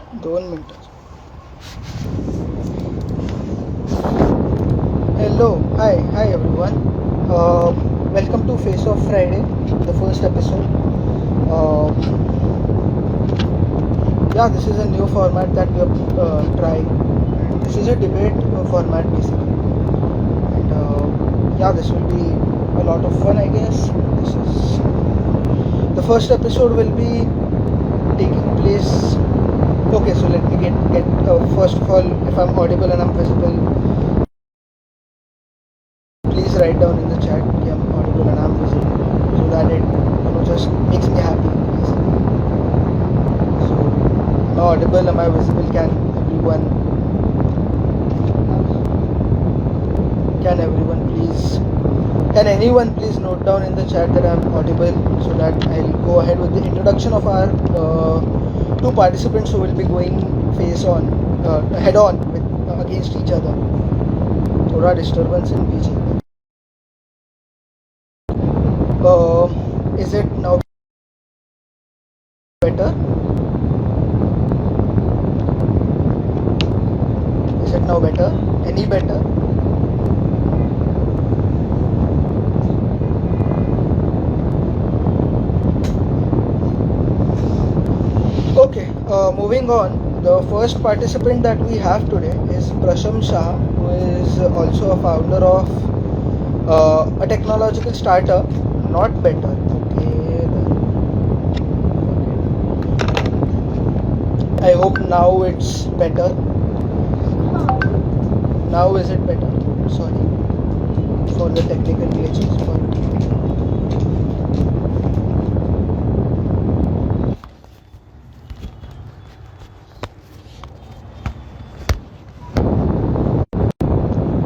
2 मिनटं. Hello, hi everyone. Uh, Welcome to Face Off Friday, the first episode. Yeah, this is a new format that we are trying. This is a debate format basically, and yeah, this will be a lot of fun, I guess. This is the first episode will be taking place. Okay, so let me get first of all, if I'm audible and I'm visible, please write down in the chat कि I'm audible and I'm visible, so that it just makes me happy. So, am I audible? Am I visible? Can anyone please note down in the chat that I'm audible, so that I'll go ahead with the introduction of our two participants who will be going head on with against each other. थोड़ा disturbance in पीछे. Is it now better? Is it now better? Any better? Okay, moving on. The first participant that we have today is Prasham Shah, who is also a founder of a technological startup. Not better. Okay. I hope now it's better. Now is it better? Sorry for the technical glitches, but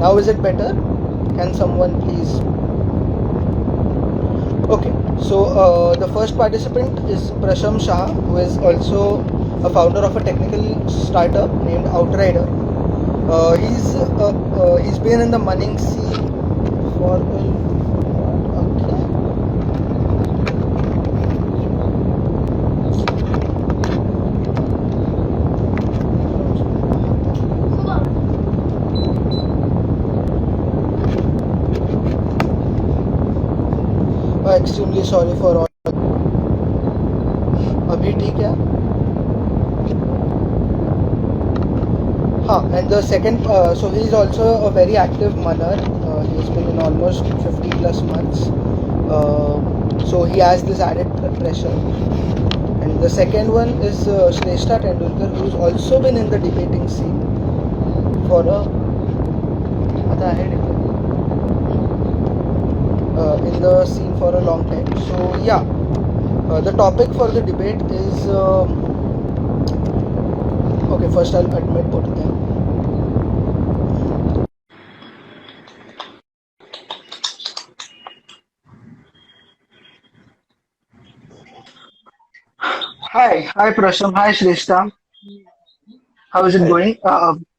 now is it better? Can someone please? Okay, so the first participant is Prasham Shah, who is also a founder of a technical startup named Outrider. He's been in the money scene for extremely sorry for all. अभी ठीक है? And the second, so he's also a very active manner. He's been in almost 50 plus months. So he has this added pressure. And the second one is Shreshta Tendolkar, who's also been in the debating scene for a long time. So yeah, the topic for the debate is okay. First, I'll admit both of them. Hi Prasham. Hi Shreshta. How is it going?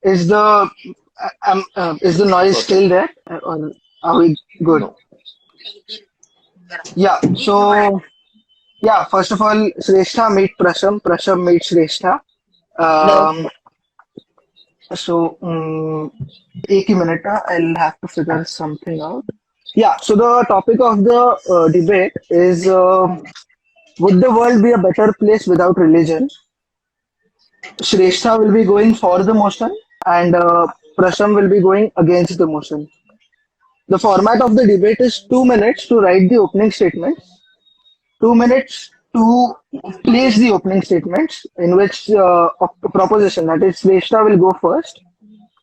Is the noise still there, or are we good? No. Yeah. So yeah, first of all, Shrestha meet Prasham. Prasham meet Shrestha. So एक ही minute. I'll have to figure something out. Yeah. So the topic of the debate is: would the world be a better place without religion? Shrestha will be going for the motion, and Prasham will be going against the motion. The format of the debate is 2 minutes to write the opening statements, 2 minutes to place the opening statements, in which proposition, that is, Shrestha will go first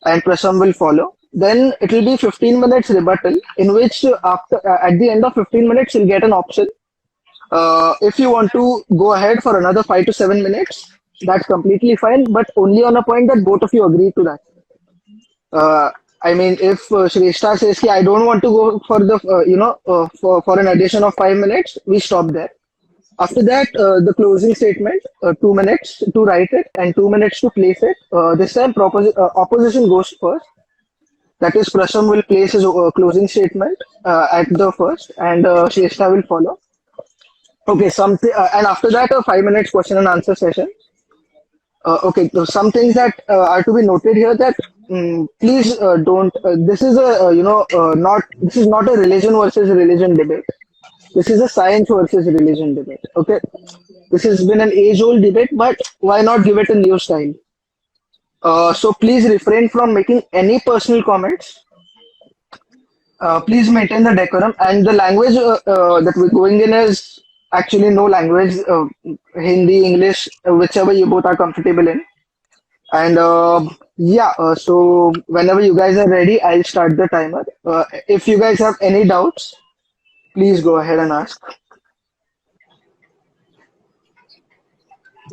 and Prasham will follow. Then it will be 15 minutes rebuttal, in which at the end of 15 minutes you'll get an option. If you want to go ahead for another 5 to 7 minutes, that's completely fine, but only on a point that both of you agree to that. I mean, if Shrestha says, ki, I don't want to go for the, for an addition of 5 minutes, we stop there. After that, the closing statement, 2 minutes to write it and 2 minutes to place it. This time, opposition goes first. That is, Prasham will place his closing statement at the first, and Shrestha will follow. Okay, and after that, a 5 minutes question and answer session. Okay, so some things that are to be noted here that please don't. This is a not this is not a religion versus religion debate. This is a science versus religion debate. Okay, this has been an age-old debate, but why not give it a new style? So please refrain from making any personal comments. Please maintain the decorum and the language that we're going in is actually no language, Hindi, English, whichever you both are comfortable in. And yeah, so whenever you guys are ready, I'll start the timer. If you guys have any doubts, please go ahead and ask.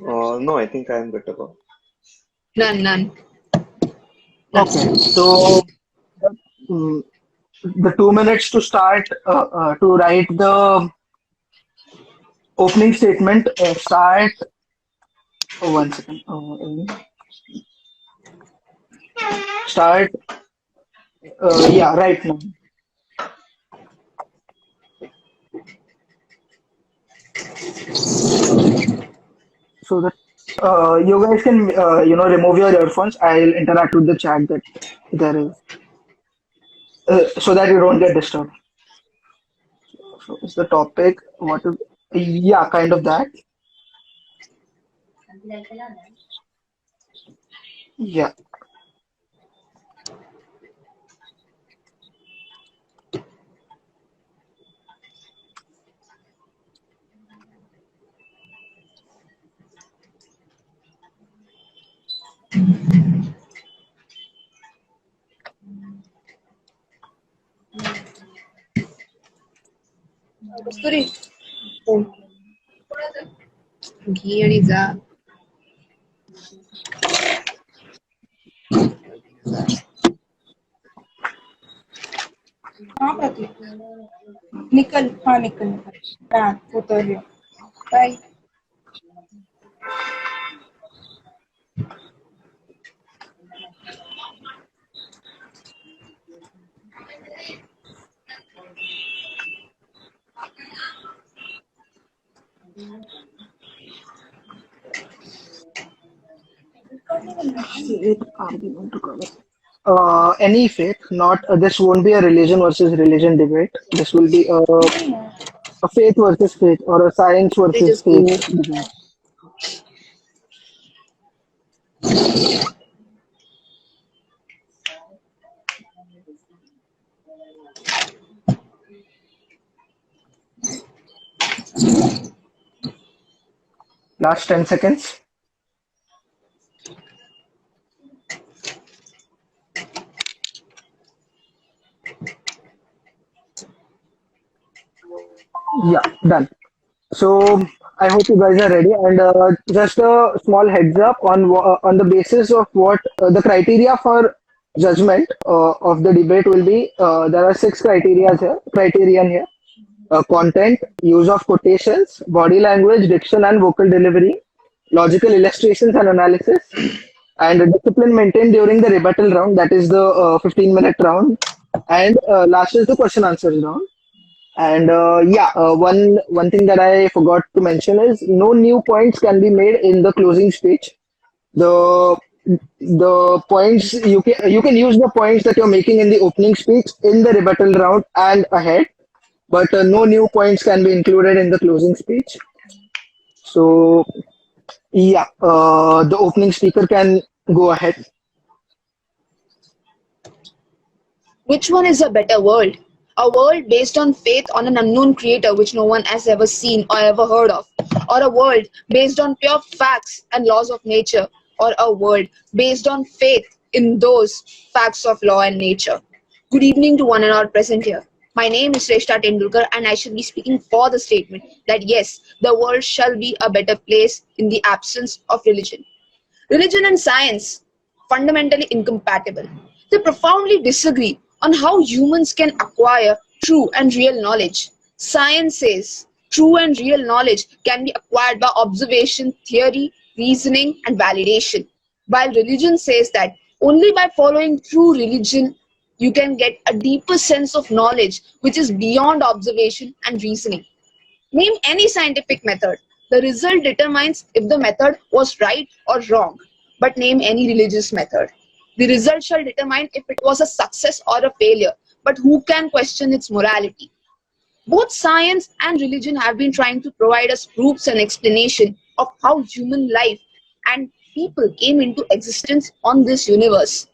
No, I think I am good to go. None, none, Okay, none. so mm, the 2 minutes to start to write the opening statement start. Oh, 1 second. Start. Yeah, right now. So that you guys can remove your earphones. I'll interact with the chat that there is so that you don't get disturbed. So is the topic what is yeah kind of that yeah. Kasturi. घी आणि जा. हाँ प्रतीक निकल हाँ निकल निकल हाँ उतर लियो bye Faith argument to cover. Any faith, not this won't be a religion versus religion debate. This will be a faith versus faith or a science They versus just go. faith debate. Last 10 seconds. Yeah, done. So I hope you guys are ready. And just a small heads up on the basis of what the criteria for judgment of the debate will be. There are six criterion here: content, use of quotations, body language, diction and vocal delivery, logical illustrations and analysis, and discipline maintained during the rebuttal round. That is the 15-minute round, and last is the question answers round. And yeah, one thing that I forgot to mention is no new points can be made in the closing speech. The the points you can use the points that you're making in the opening speech in the rebuttal round and ahead, but no new points can be included in the closing speech. So yeah, the opening speaker can go ahead. Which one is a better world? A world based on faith on an unknown creator which no one has ever seen or ever heard of? Or a world based on pure facts and laws of nature? Or a world based on faith in those facts of law and nature? Good evening to one and all present here. My name is Shreshta Tendolkar and I shall be speaking for the statement that yes, the world shall be a better place in the absence of religion. Religion and science, fundamentally incompatible. They profoundly disagree on how humans can acquire true and real knowledge. Science says true and real knowledge can be acquired by observation, theory, reasoning, and validation. While religion says that only by following true religion you can get a deeper sense of knowledge which is beyond observation and reasoning. Name any scientific method. The result determines if the method was right or wrong, but name any religious method. The result shall determine if it was a success or a failure, but who can question its morality? Both science and religion have been trying to provide us proofs and explanation of how human life and people came into existence on this universe.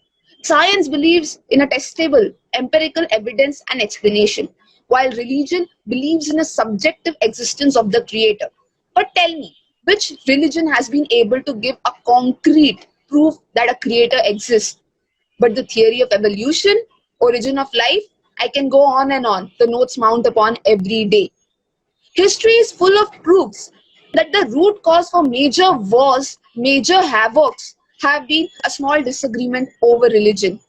Science believes in a testable, empirical evidence and explanation, while religion believes in a subjective existence of the creator. But tell me, which religion has been able to give a concrete proof that a creator exists? But the theory of evolution, origin of life, I can go on and on. The notes mount upon every day. History is full of proofs that the root cause for major wars, major havocs have been a small disagreement over religion.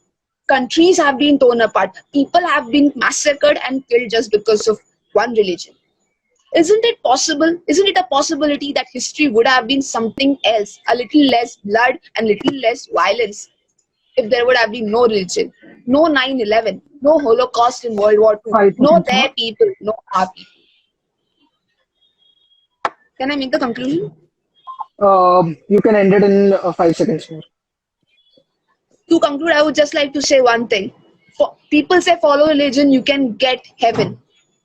Countries have been torn apart. People have been massacred and killed just because of one religion. Isn't it possible? Isn't it a possibility that history would have been something else, a little less blood and little less violence, if there would have been no religion, no 9/11, no Holocaust in World War II, 5 seconds no more. their people, no our people? Can I make the conclusion? You can end it in 5 seconds more. To conclude, I would just like to say one thing. People say follow religion, you can get heaven.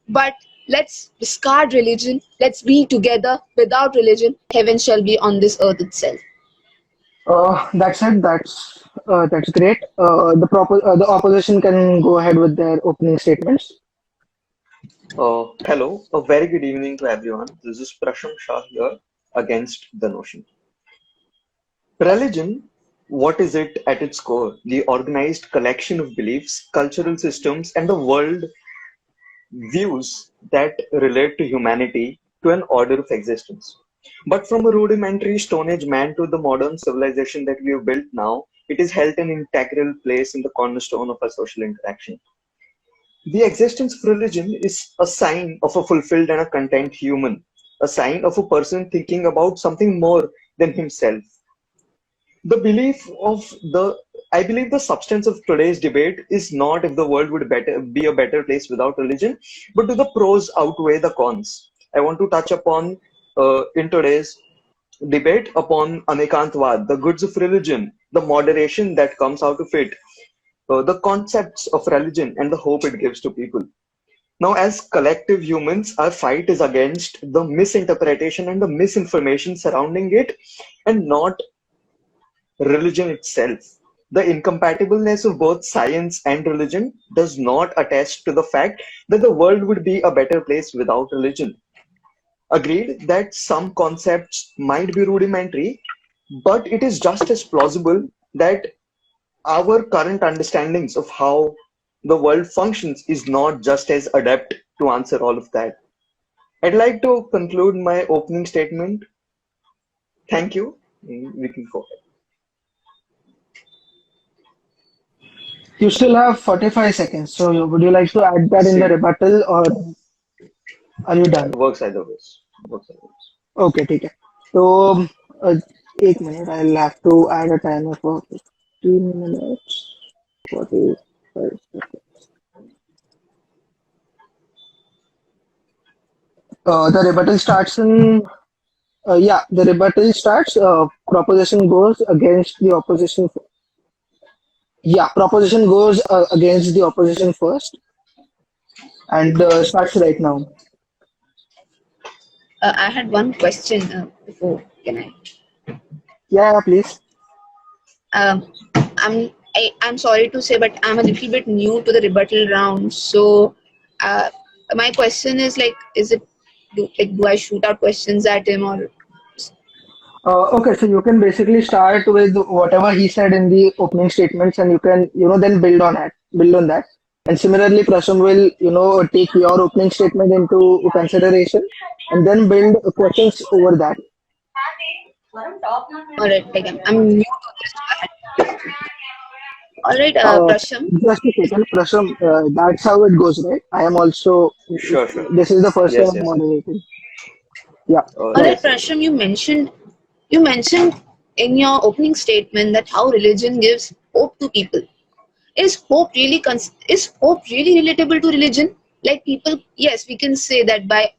But let's discard religion. Let's be together. Without religion, heaven shall be on this earth itself. That's it. That's great. The opposition can go ahead with their opening statements. Hello, a very good evening to everyone. This is Prasham Shah here against the notion. Religion, what is it at its core? The organized collection of beliefs, cultural systems, and the world views that relate to humanity to an order of existence. But from a rudimentary Stone Age man to the modern civilization that we have built now, it is held an integral place in the cornerstone of our social interaction. The existence of religion is a sign of a fulfilled and a content human, a sign of a person thinking about something more than himself. The belief of the I believe the substance of today's debate is not if the world would be a better place without religion, but do the pros outweigh the cons. I want to touch upon in today's debate upon Anekantvad, the goods of religion, the moderation that comes out of it, the concepts of religion and the hope it gives to people. Now, as collective humans, our fight is against the misinterpretation and the misinformation surrounding it, and not religion itself. The incompatibleness of both science and religion does not attest to the fact that the world would be a better place without religion. Agreed that some concepts might be rudimentary, but it is just as plausible that our current understandings of how the world functions is not just as adept to answer all of that. I'd like to conclude my opening statement. Thank you. We can go ahead. You still have 45 seconds. So would you like to add that in the See, rebuttal or are you done? works either ways. Works either ways. Okay, ठीक है. तो uh, 1 minute. I'll have to add a timer for 15 minutes. 45 seconds. The rebuttal starts in. The rebuttal starts. Proposition goes against the opposition. Proposition goes against the opposition first and starts right now. I had one question before. Can I? Yeah, please. Um, I'm sorry to say, but I'm a little bit new to the rebuttal round. So, my question is like, do I shoot out questions at him or? Okay, so you can basically start with whatever he said in the opening statements, and you can, then build on that. And similarly, Prasham will, take your opening statement into consideration, and then build questions over that. All right, like I'm new to this. All right, Uh, Prasham. just a second, Prasham. That's how it goes, right? I am also. Sure, sure. This is the first time Yes, I'm yes, yes. moderating. Yeah. All right, Yes, yes. Prasham. You mentioned in your opening statement that how religion gives hope to people. Is hope really relatable to religion? Like people, yes, we can say that by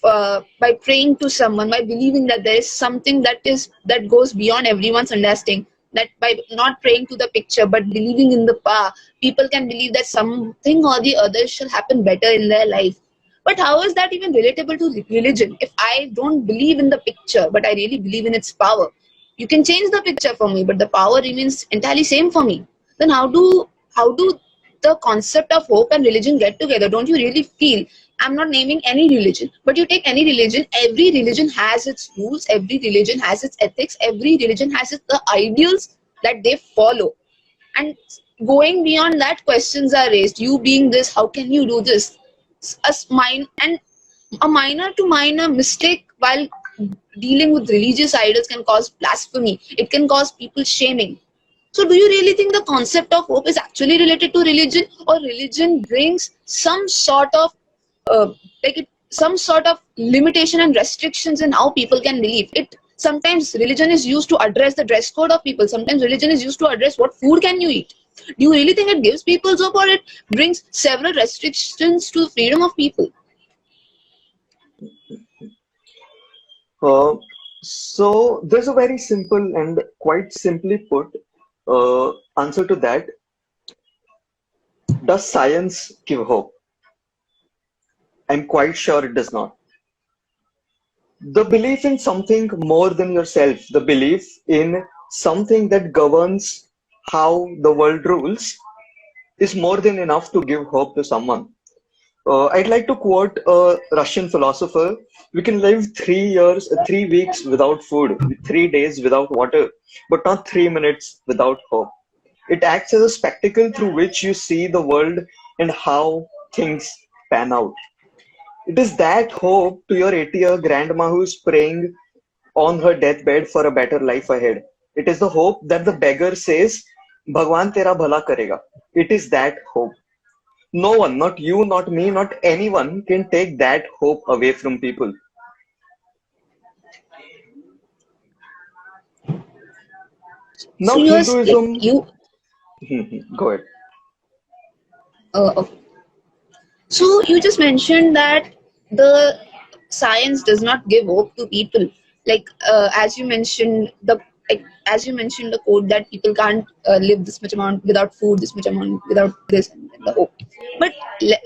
by praying to someone, by believing that there is something that goes beyond everyone's understanding. That by not praying to the picture but believing in the power, people can believe that something or the other shall happen better in their life. But how is that even relatable to religion? If I don't believe in the picture, but I really believe in its power, you can change the picture for me, but the power remains entirely same for me. Then how do the concept of hope and religion get together? Don't you really feel? I'm not naming any religion, but you take any religion. Every religion has its rules. Every religion has its ethics. Every religion has its the ideals that they follow. And going beyond that, questions are raised. You being this, how can you do this? And a minor to minor mistake while dealing with religious idols can cause blasphemy. It can cause people shaming. So, do you really think the concept of hope is actually related to religion, or religion brings some sort of some sort of limitation and restrictions in how people can believe? It sometimes religion is used to address the dress code of people. Sometimes religion is used to address what food can you eat. Do you really think it gives people hope, or it brings several restrictions to the freedom of people? Uh, so there's a very simple and quite simply put answer to that. Does science give hope? I'm quite sure it does not. The belief in something more than yourself, the belief in something that governs how the world rules, is more than enough to give hope to someone. I'd like to quote a Russian philosopher. We can live 3 years, 3 weeks without food, 3 days without water, but not 3 minutes without hope. It acts as a spectacle through which you see the world and how things pan out. It is that hope to your 80-year grandma who's praying on her deathbed for a better life ahead. It is the hope that the beggar says, Bhagwan tera bhala karega. It is that hope. No one, not you, not me, not anyone can take that hope away from people. So Now, you're like Hinduism, you. go ahead. Okay. So you just mentioned that the science does not give hope to people. Like as you mentioned as you mentioned the quote that people can't live this much amount without food, this much amount without this and the hope. But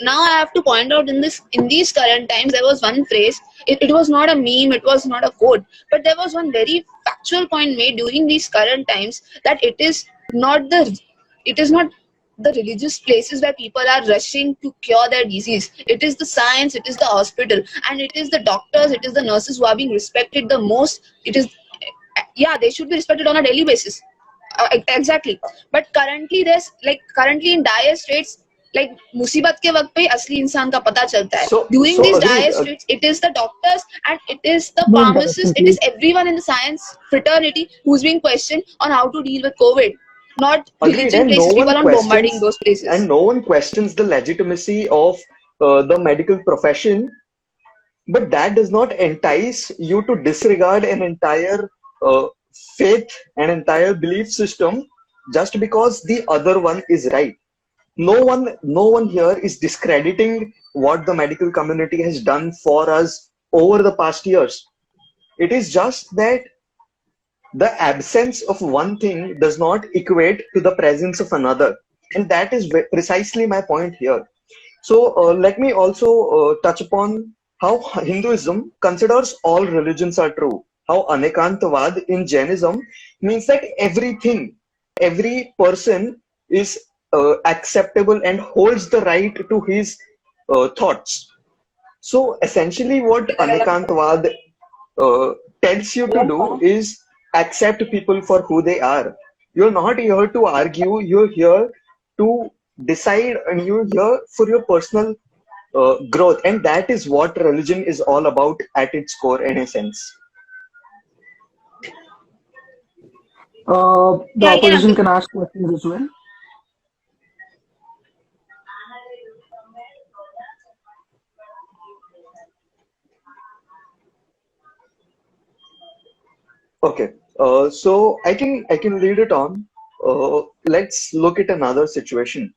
now I have to point out in these current times there was one phrase. It was not a meme. It was not a quote. But there was one very factual point made during these current times that it is not the religious places where people are rushing to cure their disease. It is the science, it is the hospital, and it is the doctors, it is the nurses who are being respected the most. It is, yeah, they should be respected on a daily basis. Exactly. But currently in dire straits, like मुसीबत के वक्त पे असली इंसान का पता चलता है. During So these agreed. dire straits, it is the doctors and it is the No interruption, pharmacists, it is please. everyone in the science fraternity who's being questioned on how to deal with COVID. Not Agreed, religion places people on bombarding those places. and no one questions the legitimacy of the medical profession, but that does not entice you to disregard an entire uh, faith, an entire belief system, just because the other one is right. No one here is discrediting what the medical community has done for us over the past years. It is just that the absence of one thing does not equate to the presence of another, and that is precisely my point here. So let me also touch upon how Hinduism considers all religions are true, how Anekantavad in Jainism means that every person is acceptable and holds the right to his thoughts. So essentially what Anekantavad uh, tells you to do is accept people for who they are. You're not here to argue, you're here to decide, and you're here for your personal growth. And that is what religion is all about at its core and essence. The Yeah, I can opposition agree. can ask questions as well. Okay, so I can lead it on. Let's look at another situation.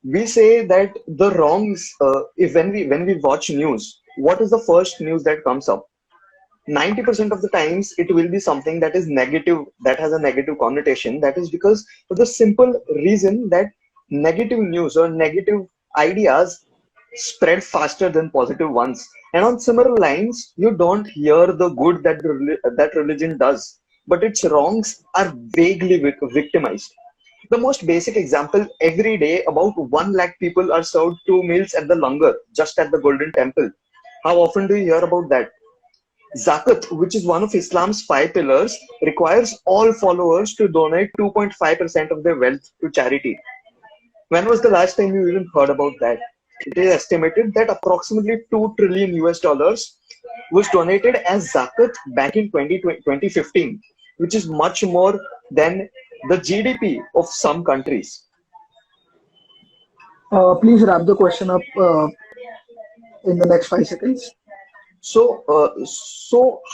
We say that the wrongs, if when we watch news, what is the first news that comes up? 90% of the times it will be something that is negative, that has a negative connotation. That is because of the simple reason that negative news or negative ideas spread faster than positive ones. And on similar lines, you don't hear the good that that religion does, but its wrongs are vaguely victimized. The most basic example: every day about 1 lakh people are served 2 meals at the langar, just at the Golden Temple. How often do you hear about that? Zakat, which is one of Islam's 5 pillars, requires all followers to donate 2.5% of their wealth to charity. When was the last time you even heard about that? It is estimated that approximately 2 trillion US dollars was donated as zakat back in 2015, which is much more than the GDP of some countries. Please wrap the question up in the next 5 seconds. So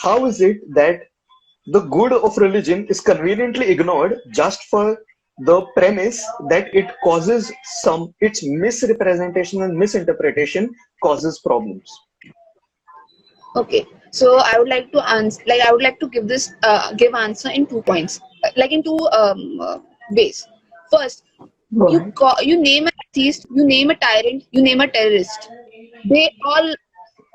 how is it that the good of religion is conveniently ignored just for the premise that it causes its misrepresentation and misinterpretation causes problems? Okay, so I would like to answer, like I would like to give this give answer in 2 points, like in two ways. First, Go ahead. you name a atheist, you name a tyrant, you name a terrorist. They all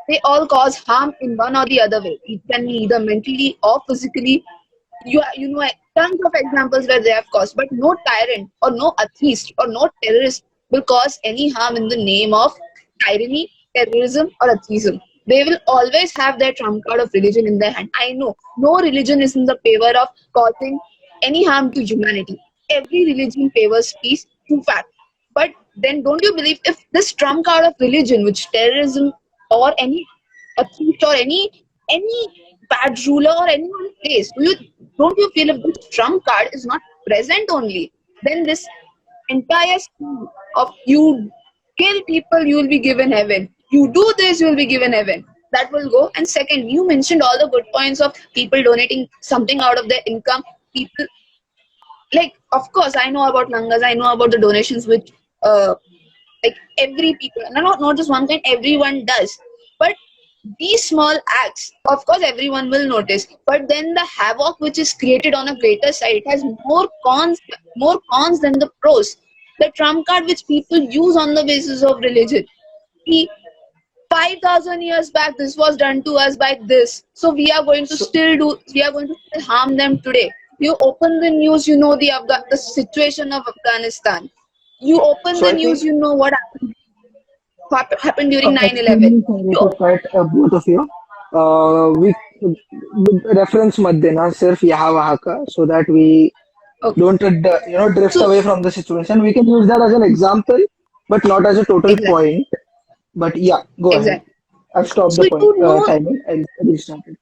they all cause harm in one or the other way. It can be either mentally or physically. You know tons of examples where they have caused, but no tyrant or no atheist or no terrorist will cause any harm in the name of tyranny, terrorism, or atheism. They will always have their trump card of religion in their hand. I know no religion is in the favor of causing any harm to humanity. Every religion favors peace, true fact. But then, don't you believe if this trump card of religion, which terrorism or any atheist or any bad ruler or anyone plays, don't you feel if this trump card is not present only, then this entire scheme of you kill people, you will be given heaven. You do this, you will be given heaven. That will go. And second, you mentioned all the good points of people donating something out of their income. People, like, of course, I know about langas, I know about the donations which like every people, not just one kind, everyone does. But these small acts, of course everyone will notice, but then the havoc which is created on a greater side, it has more cons than the pros. The trump card which people use on the basis of religion, we 5,000 years back this was done to us by this, so So, we are going to still harm them today. You open the news, you know the situation of Afghanistan. You open so the I news, think you know happened during 9/11. Extremely sorry You to cut both of you. We reference मत देना सिर्फ यहाँ वहाँ का, so that we okay. don't drift So away from the situation. We can use that as an example, but not as a total exactly, point. But yeah, go ahead. exactly. I've stopped So the point timing. I'll restart it.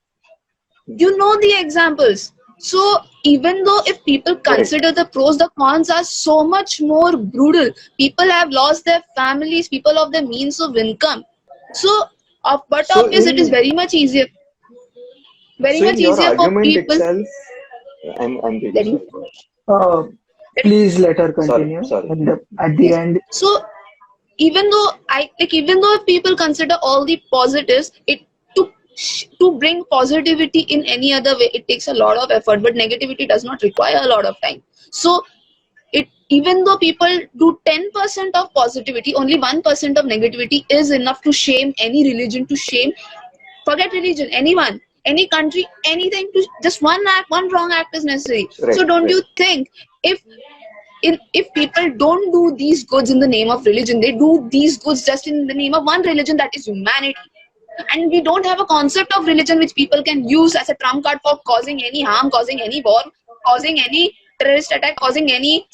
you know the examples. So even though if people correct. consider the pros, the cons are so much more brutal. People have lost their families, people of the means of income. So, but So obvious, it is in very so much in your easier for argument people. itself, I'm really Let me, sorry. Uh, let me, Please let her Sorry, continue. sorry. And at the yes. end, So even though if people consider all the positives, it to bring positivity in any other way, it takes a lot of effort, but negativity does not require a lot of time. So it even though people do 10% of positivity, only 1% of negativity is enough to shame any religion, to shame, forget religion, anyone, any country, anything. To just one wrong act is necessary. Right, So don't right. you think if if people don't do these goods in the name of religion, they do these goods just in the name of one religion, that is humanity. And we don't have a concept of religion which people can use as a trump card for causing any harm, causing any war, causing any terrorist attack, causing any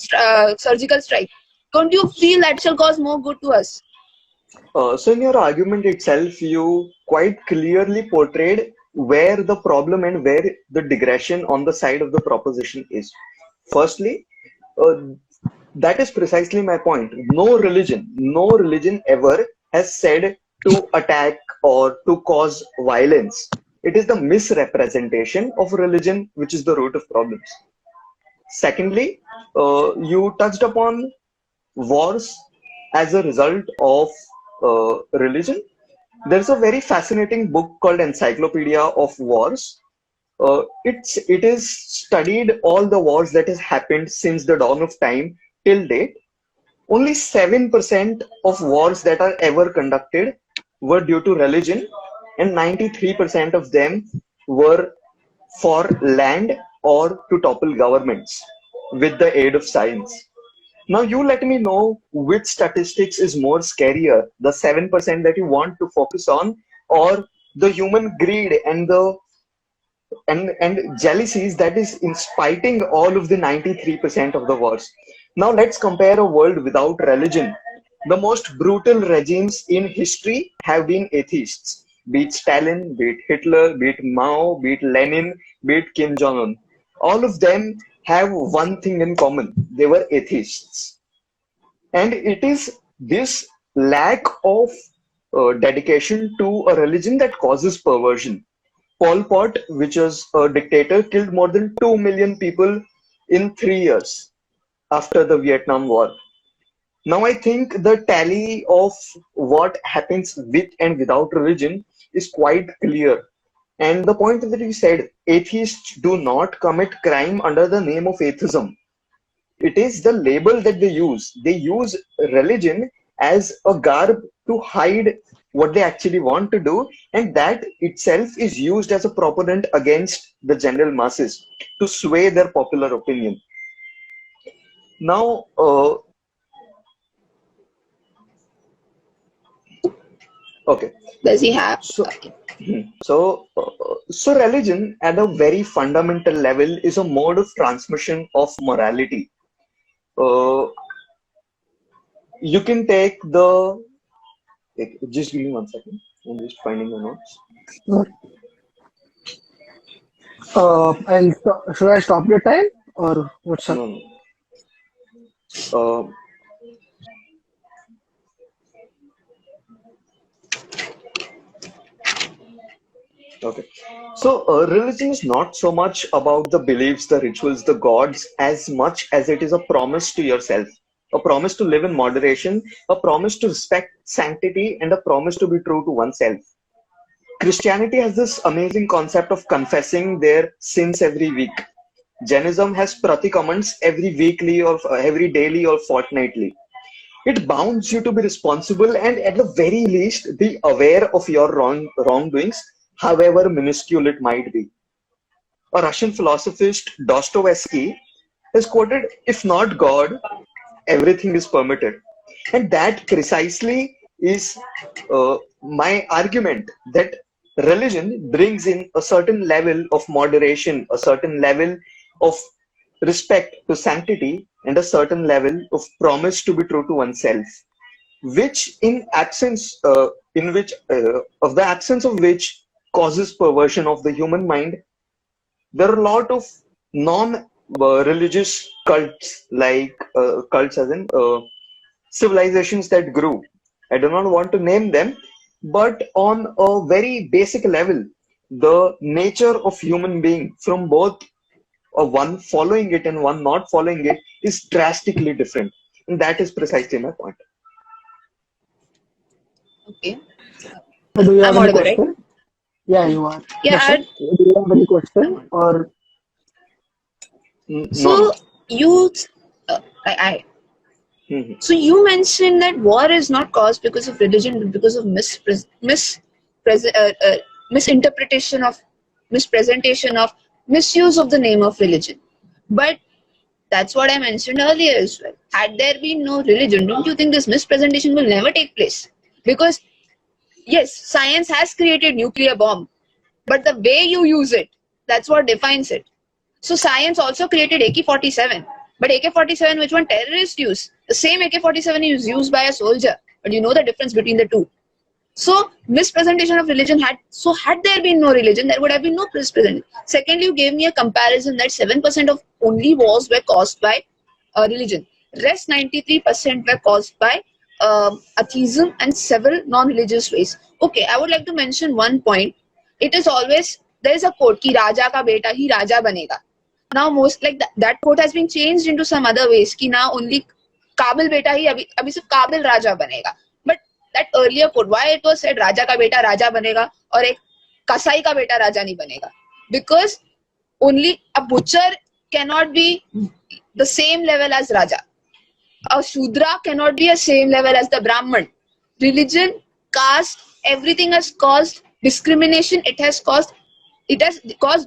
surgical strike. Don't you feel that shall cause more good to us? So in your argument itself, you quite clearly portrayed where the problem and where the digression on the side of the proposition is. Firstly, uh, that is precisely my point. No religion ever has said to attack or to cause violence. It is the misrepresentation of religion which is the root of problems. Secondly, you touched upon wars as a result of religion. There's a very fascinating book called Encyclopedia of Wars. It is studied all the wars that has happened since the dawn of time till date. Only 7% of wars that are ever conducted were due to religion, and 93% of them were for land or to topple governments with the aid of science. Now, you let me know which statistics is more scarier, the 7% that you want to focus on, or the human greed and the and jealousies that is inspiting all of the 93% of the wars. Now let's compare a world without religion. The most brutal regimes in history have been atheists. Be it Stalin, be it Hitler, be it Mao, be it Lenin, be it Kim Jong-un. All of them have one thing in common. They were atheists. And it is this lack of dedication to a religion that causes perversion. Pol Pot, which was a dictator, killed more than 2 million people in 3 years after the Vietnam War. Now, I think the tally of what happens with and without religion is quite clear. And the point that you said, atheists do not commit crime under the name of atheism. It is the label that they use. They use religion as a garb to hide what they actually want to do, and that itself is used as a propellant against the general masses to sway their popular opinion. Now, okay, Does he have? so so religion at a very fundamental level is a mode of transmission of morality. Uh, you can take the just give me 1 second. I'm just finding the notes. Should I stop your time or what's up? No, no. Uh, okay. So, religion is not so much about the beliefs, the rituals, the gods, as much as it is a promise to yourself, a promise to live in moderation, a promise to respect sanctity, and a promise to be true to oneself. Christianity has this amazing concept of confessing their sins every week. Jainism has pratikamans every weekly or every daily or fortnightly. It bounds you to be responsible and at the very least be aware of your wrongdoings, however minuscule it might be. A Russian philosophist, Dostoevsky, has quoted, "If not God, everything is permitted." And that precisely is my argument that religion brings in a certain level of moderation, a certain level of respect to sanctity, and a certain level of promise to be true to oneself, which in which of the absence of which causes perversion of the human mind. There are a lot of non-religious cults, like cults as in civilizations that grew. I do not want to name them, but on a very basic level, the nature of human being from both one following it and one not following it is drastically different. And that is precisely my point. Okay. Do you have I'm any audible, right? question? Yeah, you are. Yeah. Prashant, do you have any I'm question audible. or No, no. So you, I. Mhm. So you mentioned that war is not caused because of religion, but because of misinterpretation of, mispresentation of, misuse of the name of religion. But that's what I mentioned earlier as well. Had there been no religion, don't you think this mispresentation will never take place? Because yes, science has created nuclear bomb, but the way you use it, that's what defines it. So science also created AK-47, but AK-47 which one terrorists use? The same AK-47 is used by a soldier, but you know the difference between the two. So mispresentation of religion had there been no religion, there would have been no mispresentation. Secondly, you gave me a comparison that 7% of only wars were caused by religion. Rest 93% were caused by atheism and several non-religious ways. Okay, I would like to mention one point. It is always, there is a quote ki Raja ka beta hi Raja banega. Now most like that quote has been changed into some other ways ki now only Kabil beta hi abhi sirf Kabil Raja banega. But that earlier quote, why it was said Raja ka beta Raja banega or ek Kasai ka beta Raja nahi banega. Because only a butcher cannot be the same level as Raja. A Shudra cannot be the same level as the Brahman. Religion, caste, everything has caused discrimination. It has caused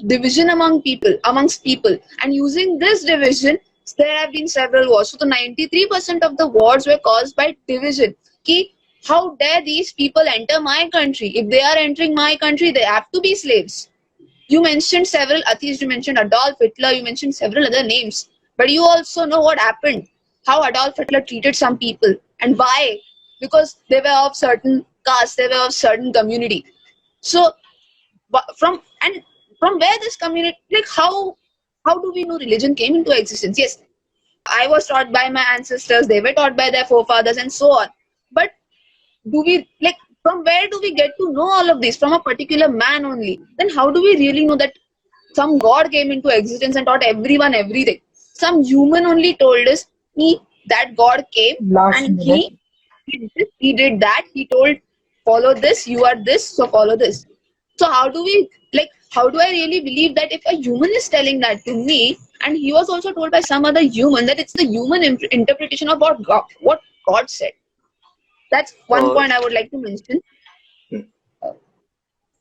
division amongst people. And using this division, there have been several wars. So the 93% of the wars were caused by division. Ki, how dare these people enter my country? If they are entering my country, they have to be slaves. You mentioned several atheists, you mentioned Adolf Hitler, you mentioned several other names. But you also know what happened, how Adolf Hitler treated some people. And why? Because they were of certain caste, they were of certain community. So from where this community, like how do we know religion came into existence? Yes, I was taught by my ancestors, they were taught by their forefathers, and so on. But do we, like, from where do we get to know all of this? From a particular man only? Then how do we really know that some god came into existence and taught everyone everything? Some human only told us that god came Last and minute. he did this, he did that, he told follow this, you are this, so follow this. So how do we, like, how do I really believe that if a human is telling that to me, and he was also told by some other human, that it's the human interpretation of what God said? That's one Uh, point I would like to mention. hmm,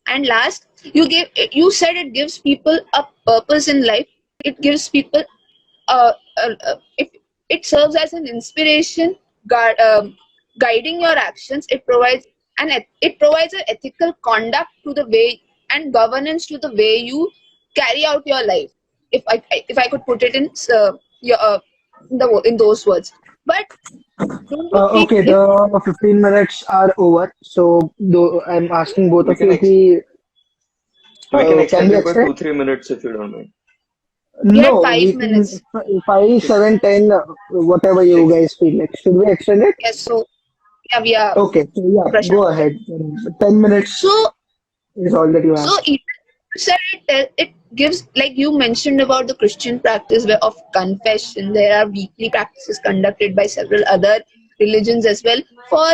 And last, you said it gives people a purpose in life. It gives people it serves as an inspiration, guiding your actions. It provides an ethical conduct to the way and governance to the way you carry out your life. If I could put it in your in those words. But don't you think Okay, if the 15 minutes are over. So I'm asking both we of can you, we can can extend we it by extend? 2-3 minutes if you don't mind. we had No, we five can minutes, 5, 7, 10, whatever you Ex- guys feel like. Should we extend it? yes, so yeah, we are Okay, so yeah, Prashant. go ahead. 10 minutes So is all that you So have. it said it gives, like you mentioned about the Christian practice of confession. There are weekly practices conducted by several other religions as well for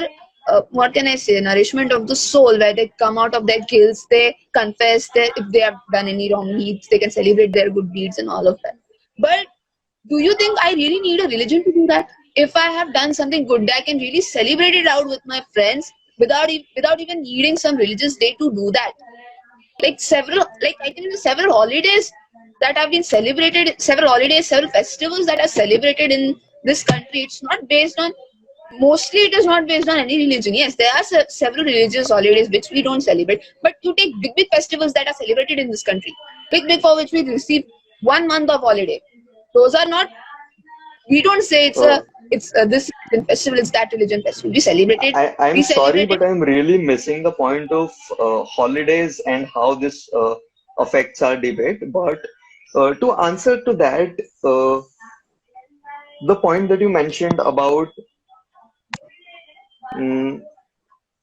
what can I say, nourishment of the soul, where they come out of their guilt, they confess that if they have done any wrong deeds, they can celebrate their good deeds and all of that. But do you think I really need a religion to do that? If I have done something good, I can really celebrate it out with my friends without even needing some religious day to do that. Like I think several holidays that have been celebrated, several holidays, several festivals that are celebrated in this country. It's not based on, mostly it is not based on any religion. Yes, there are several religious holidays which we don't celebrate, but you take big festivals that are celebrated in this country, big for which we receive 1 month of holiday. Those are not, we don't say uh, it's this religion festival, it's that religion festival. We celebrate it, I'm we sorry, celebrate it. but I'm really missing the point of holidays and how this affects our debate. But to answer to that, the point that you mentioned about mm,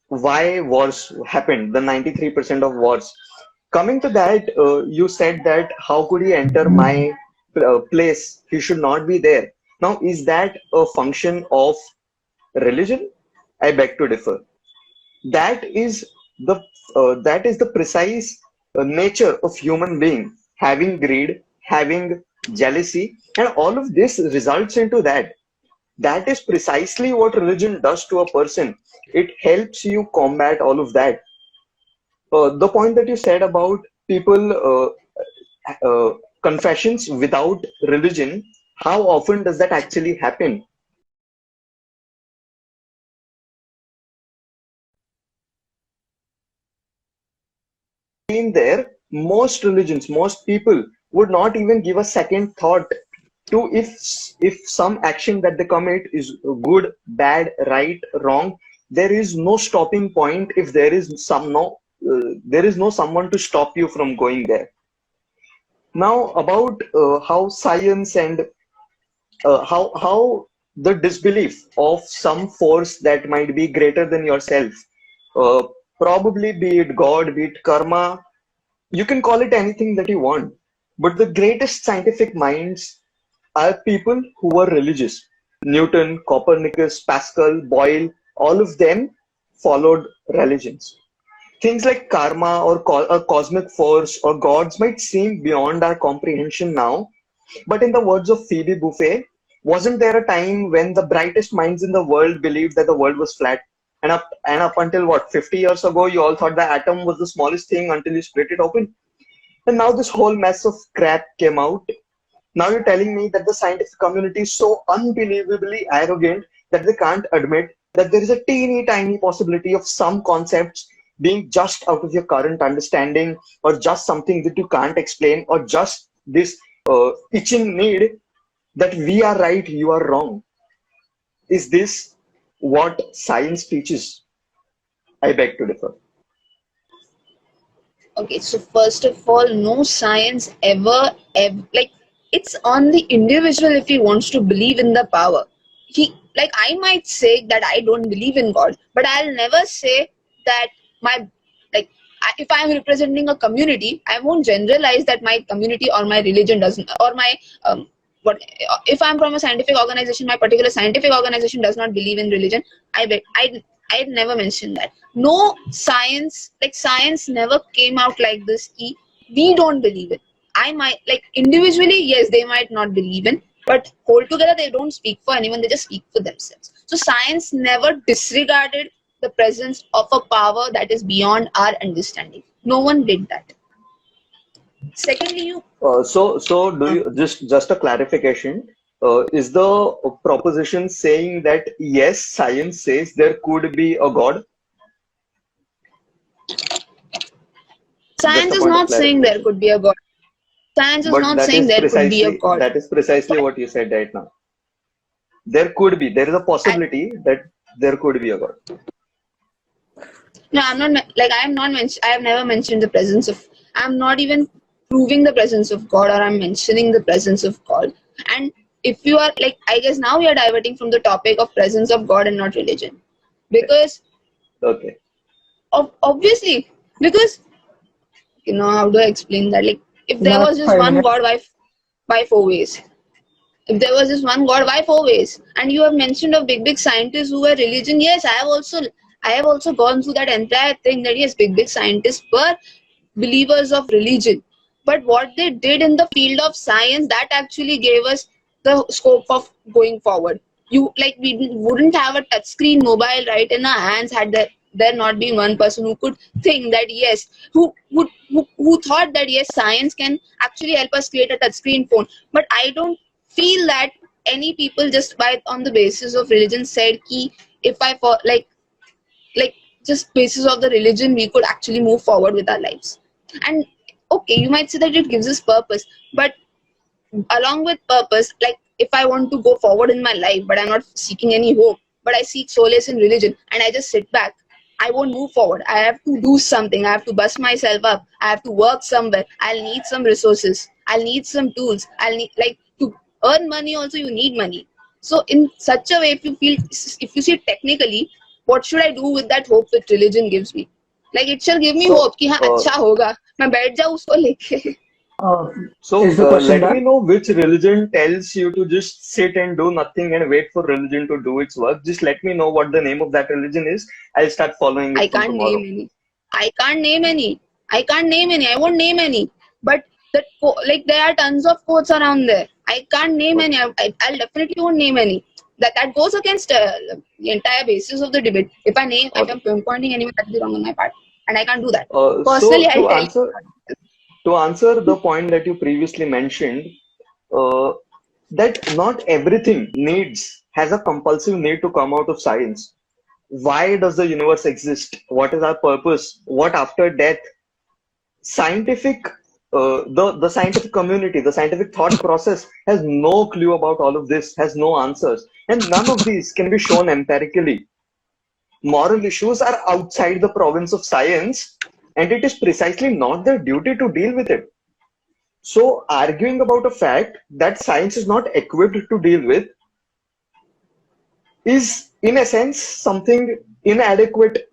why wars happened, the 93% of wars. Coming to that, you said that how could he enter my place? He should not be there. Now, is that a function of religion? I beg to differ. That is the precise nature of human being, having greed, having jealousy, and all of this results into that. That is precisely what religion does to a person. It helps you combat all of that. The point that you said about people confessions without religion, how often does that actually happen? In there, most religions, most people would not even give a second thought to if some action that they commit is good, bad, right, wrong. There is no stopping point if there is no someone to stop you from going there. Now about how science and how the disbelief of some force that might be greater than yourself, uh, probably be it God, be it karma, you can call it anything that you want. But the greatest scientific minds are people who were religious. Newton, Copernicus, Pascal, Boyle, all of them followed religions. Things like karma or a cosmic force or gods might seem beyond our comprehension now, but in the words of Phoebe Buffay, wasn't there a time when the brightest minds in the world believed that the world was flat? And up until what, 50 years ago, you all thought the atom was the smallest thing until you split it open. And now this whole mess of crap came out. Now you're telling me that the scientific community is so unbelievably arrogant that they can't admit that there is a teeny tiny possibility of some concepts being just out of your current understanding, or just something that you can't explain, or just this itching need that we are right, you are wrong. Is this what science teaches? I beg to differ. Okay, so first of all, no science ever like, it's on the individual if he wants to believe in the power. Like, I might say that I don't believe in God, but I'll never say that my, like, if I'm representing a community, I won't generalize that my community or my religion doesn't, or my what if I'm from a scientific organization, my particular scientific organization does not believe in religion. I'd never mentioned that. No, science never came out like this. We don't believe it. I might, like, individually, yes, they might not believe in, but whole together they don't speak for anyone. They just speak for themselves. So science never disregarded the presence of a power that is beyond our understanding. No one did that. Secondly, you So do you just a clarification? Is the proposition saying that yes, science says there could be a God? Just science a is point of not saying there clarification. could be a God. Science is But not saying there could be a God. that is precisely what you said right now. There could be. There is a And possibility that there could be a God. no, I'm not like, I am not mentioned. I have never mentioned the presence of. I'm not even proving the presence of God, or I'm mentioning the presence of God. And if you are like, I guess now we are diverting from the topic of presence of God and not religion, Okay. because Okay. obviously, because, how do I explain that? Like, if there was Last just five one minutes. God, why four ways? If there was just one God, why four ways? And you have mentioned of big scientists who were religion. Yes, I have also gone through that entire thing, that yes, big scientists were believers of religion. But what they did in the field of science, that actually gave us the scope of going forward. We wouldn't have a touchscreen mobile right in our hands had there not been one person who could think that yes, who thought that yes, science can actually help us create a touchscreen phone. But I don't feel that any people just by on the basis of religion said ki, if I for like just basis of the religion we could actually move forward with our lives. And okay, you might say that it gives us purpose, but along with purpose, like, if I want to go forward in my life but I'm not seeking any hope, but I seek solace in religion and I just sit back, I won't move forward. I have to do something. I have to bust myself up. I have to work somewhere. I'll need some resources. I'll need some tools. I'll need, like, to earn money also you need money. So in such a way, if you see technically, what should I do with that hope that religion gives me? Like, it shall give me So hope कि हाँ uh, अच्छा होगा, मैं बैठ जाऊँ उसको लेके. Uh, so is the question let me done? know which religion tells you to just sit and do nothing and wait for religion to do its work. Just let me know what the name of that religion is. I'll start following I it from can't name tomorrow. any. I can't name any. I can't name any. I won't name any. But like, there are tons of quotes around there. I can't name any. Okay. I'll definitely won't name any. That goes against the entire basis of the debate. If I'm Okay. pinpointing anyone, that'll be wrong on my part, and I can't do that. So Personally, I'll tell you. to answer the point that you previously mentioned, uh, that not everything needs has a compulsive need to come out of science. Why does the universe exist? What is our purpose? What after death? Scientific, the scientific community, the scientific thought process has no clue about all of this, has no answers, and none of these can be shown empirically. Moral issues are outside the province of science, and it is precisely not their duty to deal with it. So, arguing about a fact that science is not equipped to deal with is, in a sense, something inadequate,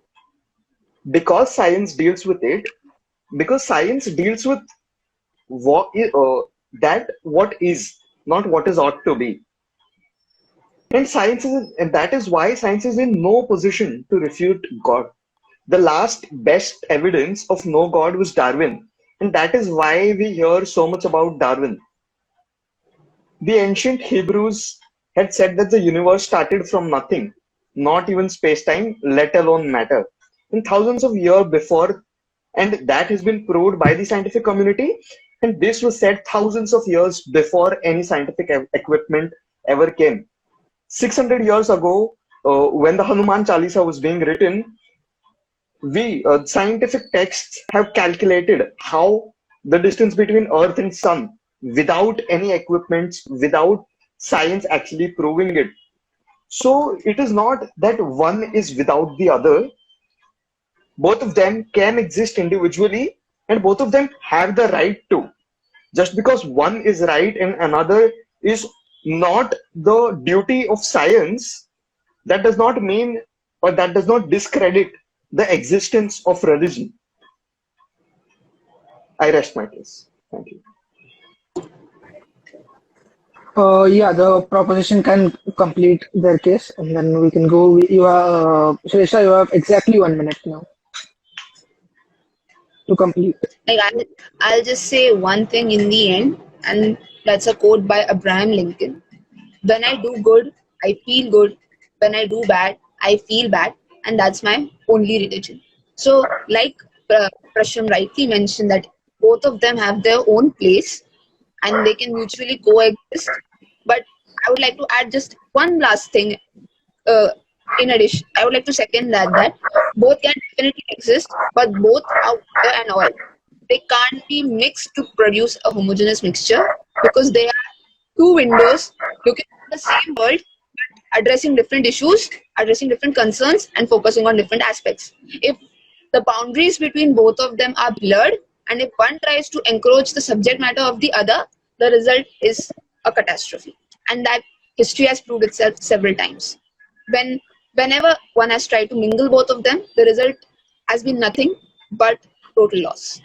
because science deals with it, because science deals with what is, that what is, not what is ought to be. And that is why science is in no position to refute God. The last best evidence of no God was Darwin. And that is why we hear so much about Darwin. The ancient Hebrews had said that the universe started from nothing, not even space-time, let alone matter. And thousands of years before, and that has been proved by the scientific community, and this was said thousands of years before any scientific equipment ever came. 600 years ago, when the Hanuman Chalisa was being written, we scientific texts have calculated how the distance between Earth and Sun without any equipments, without science actually proving it. So it is not that one is without the other. Both of them can exist individually, and both of them have the right to. Just because one is right and another is not the duty of science, that does not mean, or that does not discredit the existence of religion. I rest my case. Thank you. Yeah, the proposition can complete their case, and then we can go. You have Shrestha, you have exactly 1 minute now to complete. Like I'll just say one thing in the end, and that's a quote by Abraham Lincoln. When I do good, I feel good. When I do bad, I feel bad, and that's my only religion. So, like Prasham rightly mentioned, that both of them have their own place and they can mutually coexist. But I would like to add just one last thing. Uh, in addition, I would like to second that both can definitely exist, but both are water and oil. They can't be mixed to produce a homogeneous mixture because they are two windows looking at the same world, addressing different issues, addressing different concerns, and focusing on different aspects. If the boundaries between both of them are blurred, and if one tries to encroach the subject matter of the other, the result is a catastrophe. And that history has proved itself several times. Whenever one has tried to mingle both of them, the result has been nothing but total loss.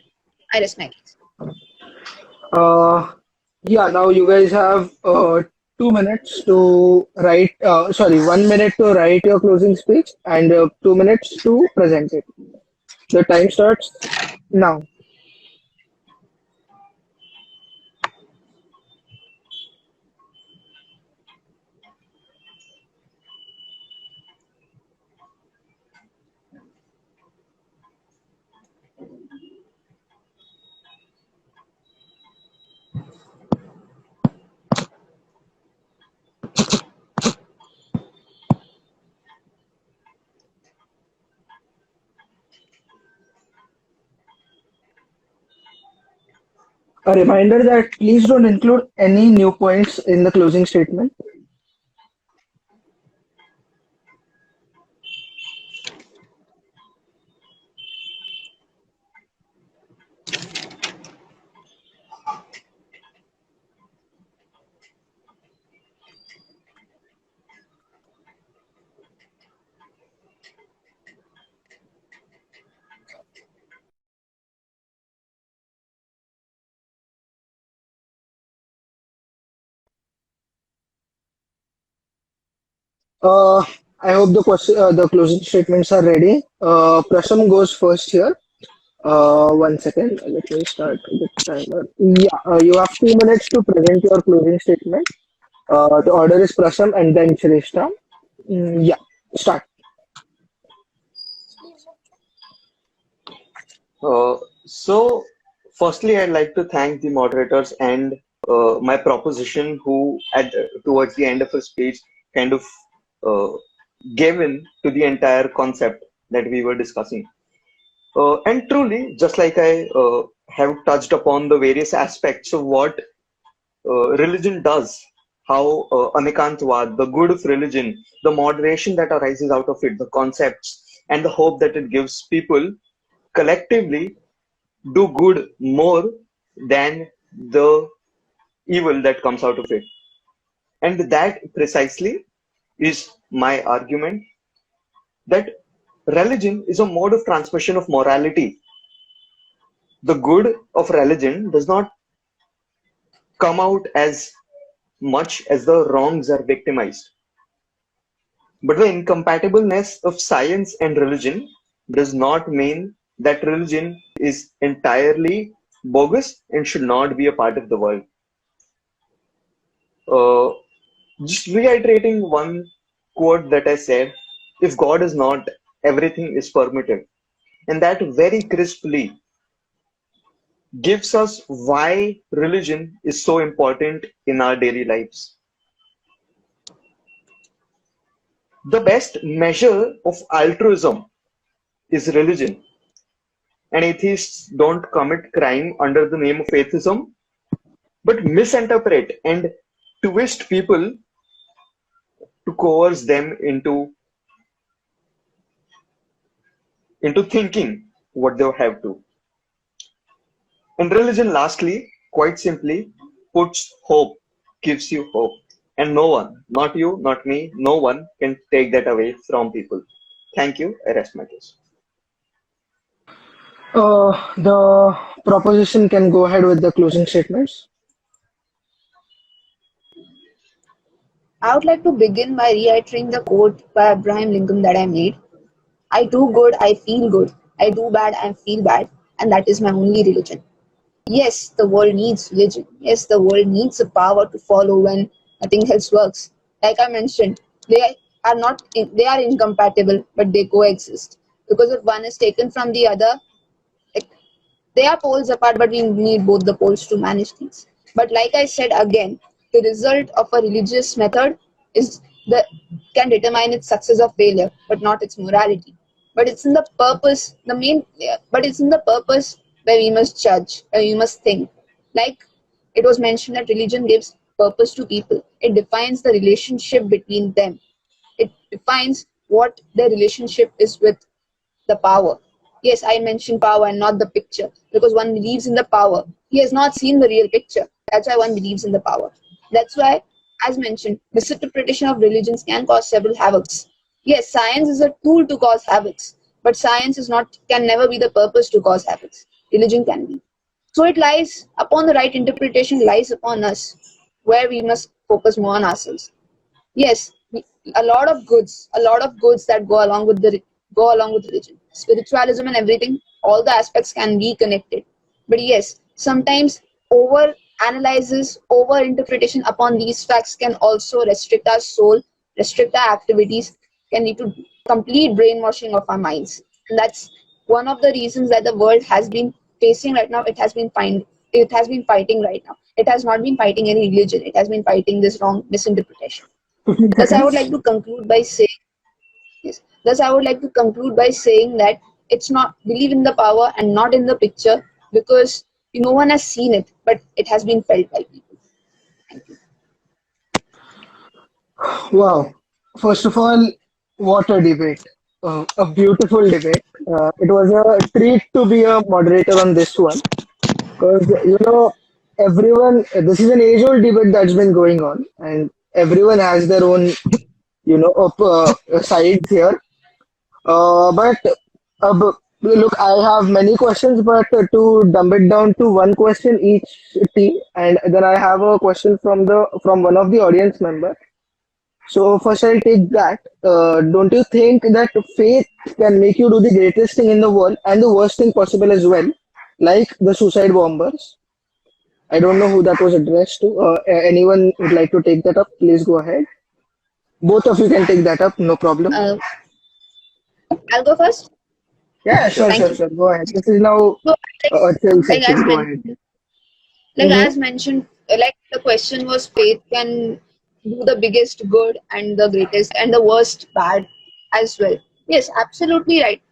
I rest my case. Uh, yeah, now you guys have 2 minutes to write. Sorry, 1 minute to write your closing speech, and 2 minutes to present it. The time starts now. A reminder that please don't include any new points in the closing statement. Uh, I hope the closing statements are ready. Prasham goes first here. 1 second. Let me start the timer. Yeah, you have 2 minutes to present your closing statement. The order is Prasham and then Shrestha. Yeah, start. So, firstly, I'd like to thank the moderators and my proposition, who towards the end of her speech kind of uh, gave in to the entire concept that we were discussing. And truly, just like I have touched upon the various aspects of what religion does, how Anikantwad, the good of religion, the moderation that arises out of it, the concepts, and the hope that it gives people collectively do good more than the evil that comes out of it. And that precisely is my argument, that religion is a mode of transmission of morality. The good of religion does not come out as much as the wrongs are victimized. But the incompatibleness of science and religion does not mean that religion is entirely bogus and should not be a part of the world. Uh, just reiterating one quote that I said, if God is not, everything is permitted. And that very crisply gives us why religion is so important in our daily lives. The best measure of altruism is religion, and atheists don't commit crime under the name of atheism, but misinterpret and twist people to coerce them into thinking what they have to. And religion, lastly, quite simply, puts hope, gives you hope. And no one, not you, not me, no one can take that away from people. Thank you. I rest my case. The proposition can go ahead with the closing statements. I would like to begin by reiterating the quote by Abraham Lincoln that I made. I do good, I feel good. I do bad, I feel bad. And that is my only religion. Yes, the world needs religion. Yes, the world needs a power to follow when nothing else works. Like I mentioned, they are incompatible, but they coexist. Because if one is taken from the other, like, they are poles apart, but we need both the poles to manage things. But like I said again, the result of a religious method is the can determine its success or failure, but not its morality. But it's in the purpose, the main, but it's in the purpose where we must judge, where we must think. Like it was mentioned that religion gives purpose to people. It defines the relationship between them. It defines what their relationship is with the power. Yes, I mentioned power and not the picture because one believes in the power. He has not seen the real picture. That's why one believes in the power. That's why, as mentioned, misinterpretation of religions can cause several havocs. Yes, science is a tool to cause havocs, but science is not can never be the purpose to cause havocs. Religion can be. So it lies upon the right interpretation lies upon us, where we must focus more on ourselves. Yes, a lot of goods that go along with religion, spiritualism and everything. All the aspects can be connected, but yes, sometimes over analysis, over interpretation upon these facts can also restrict our soul, restrict our activities, can lead to complete brainwashing of our minds, and that's one of the reasons that the world has been facing right now. It has been fighting right now. It has not been fighting any religion. It has been fighting this wrong misinterpretation. 15 Thus, I would like seconds. to conclude by saying yes. Thus, I would like to conclude by saying that it's not believe in the power and not in the picture because no one has seen it, but it has been felt by people. Thank you. Wow. First of all, what a debate. A beautiful debate. It was a treat to be a moderator on this one because, everyone, this is an age old debate that's been going on, and everyone has their own, sides here. But look, I have many questions, but to dumb it down to one question each team, and then I have a question from one of the audience member. So first I'll take that. Don't you think that faith can make you do the greatest thing in the world and the worst thing possible as well, like the suicide bombers? I don't know who that was addressed to. Anyone would like to take that up? Please go ahead. Both of you can take that up, no problem. Uh, I'll go first. Yeah, sure, Thank sure, you. sure. Go ahead. This is now So, a chill like session. as Go ahead. mentioned, Mm-hmm. like the question was, faith can do the biggest good and the greatest and the worst bad as well. Yes, absolutely right.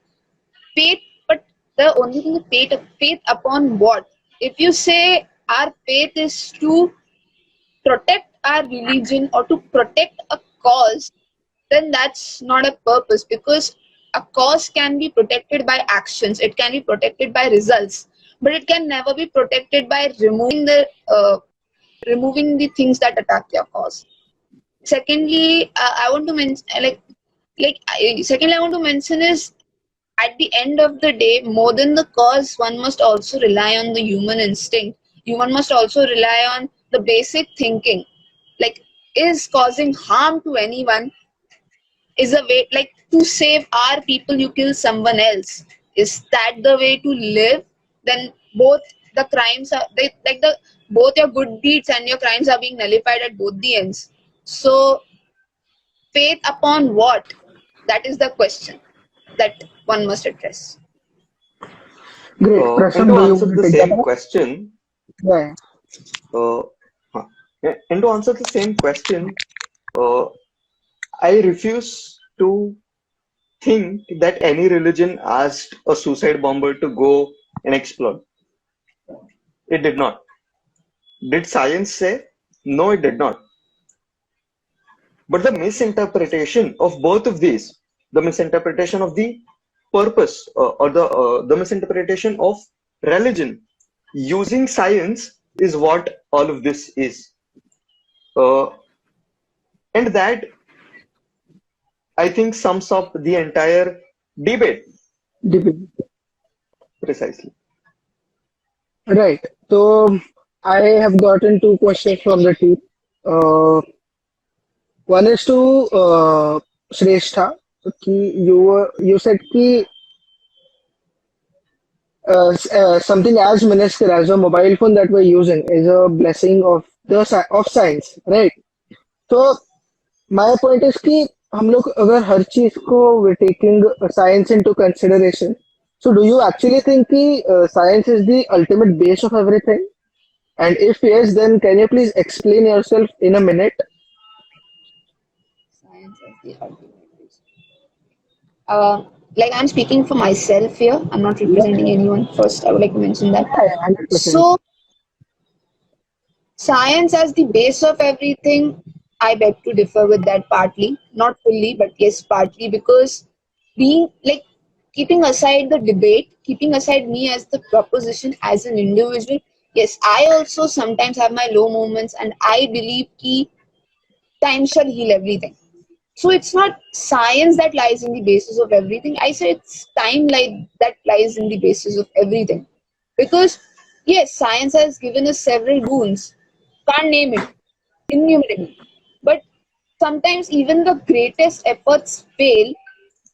Faith, but the only thing is faith upon what? If you say our faith is to protect our religion or to protect a cause, then that's not a purpose because a cause can be protected by actions, it can be protected by results, but it can never be protected by removing the things that attack your cause. Secondly, I want to mention secondly I want to mention is at the end of the day, more than the cause, one must also rely on the human instinct. One must also rely on the basic thinking. Like, is causing harm to anyone is a way, like, to save our people you kill someone else? Is that the way to live? Then both the crimes are like the both your good deeds and your crimes are being nullified at both the ends. So faith upon what? That is the question that one must address. Great. And Prasham, to do you answer want to the take that same up? question, Yeah. uh, huh. And to answer the same question, uh, I refuse to think that any religion asked a suicide bomber to go and explode. It did not. Did science say? No, it did not. But the misinterpretation of both of these, the misinterpretation of the purpose or the misinterpretation of religion using science is what all of this is. Uh, and that, I think, sums up the entire debate Debate. precisely. Right. So I have gotten two questions from the team. Uh, One is to Shrestha. कि you said कि something as minuscule as a mobile phone that we're using is a blessing of of science, right? So my point is कि हम लोग अगर हर चीज को we're taking science into consideration. So do you actually think कि science is the ultimate base of everything? And if yes, then can you please explain yourself in a minute? Science as the ultimate reason. Like, I'm speaking for myself here. I'm not Yeah, representing anyone. First, I would like to mention that. yeah, 100%. So, science as the base of everything, I beg to differ with that partly. Not fully, but yes, partly, because being like keeping aside the debate, keeping aside me as the proposition as an individual, yes, I also sometimes have my low moments, and I believe ki time shall heal everything. So it's not science that lies in the basis of everything. I say it's time like that lies in the basis of everything. Because yes, science has given us several boons. Can't name it, innumerable. But sometimes even the greatest efforts fail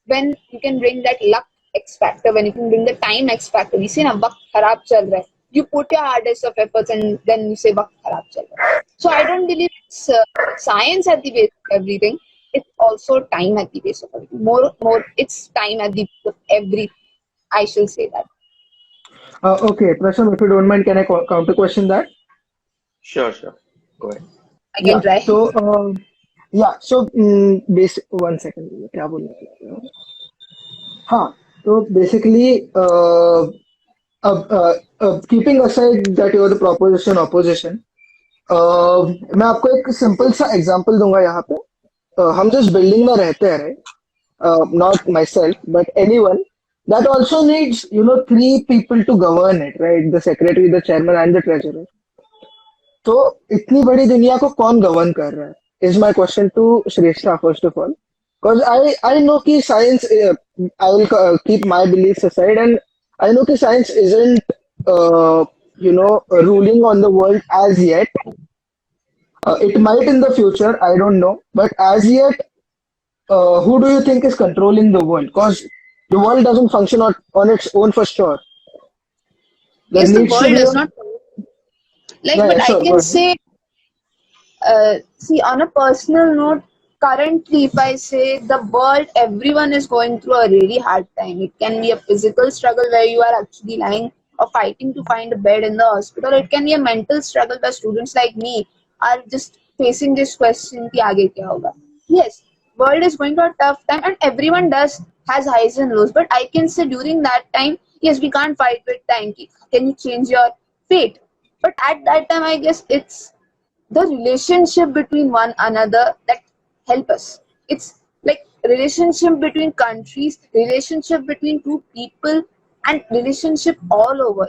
when you can bring that luck X factor, when you can bring the time X factor. We say na वक्त खराब चल रहा है. You put your hardest of efforts and then you say वक्त खराब चल रहा है. So I don't believe it's science at the base of everything. It's also time at the base of everything. More, it's time at the base of everything. I shall say that. Okay, Prasham, if you don't mind, can I counter question that? Sure, sure. Go ahead. I can Yeah. try. So, basic 1 second. क्या बोलने वाला था? हाँ. तो basically, keeping aside that you are the proposition opposition, मैं आपको एक simple सा example दूंगा यहाँ पे. हम जिस building में रहते हैं, right? Not myself, but anyone, that also needs, three people to govern it, right? The secretary, the chairman, and the treasurer. तो इतनी बड़ी दुनिया को कौन गवर्न कर रहा है is my question to Shreshtha first of all because I know कि science I will keep my beliefs aside and I know कि science isn't ruling on the world as yet. It might in the future, I don't know, but as yet, who do you think is controlling the world? Because the world doesn't function on its own for sure. There Yes, the needs to world be does a not like, yeah, but yeah, I sure, go can ahead. say, see, on a personal note, currently, if I say the world, everyone is going through a really hard time. It can be a physical struggle where you are actually lying or fighting to find a bed in the hospital. It can be a mental struggle where students like me are just facing this question, कि आगे क्या होगा? Yes, world is going through a tough time, and everyone does has highs and lows. But I can say during that time, yes, we can't fight with time. Can you change your fate? But at that time, I guess it's the relationship between one another that help us. It's like relationship between countries, relationship between two people, and relationship all over.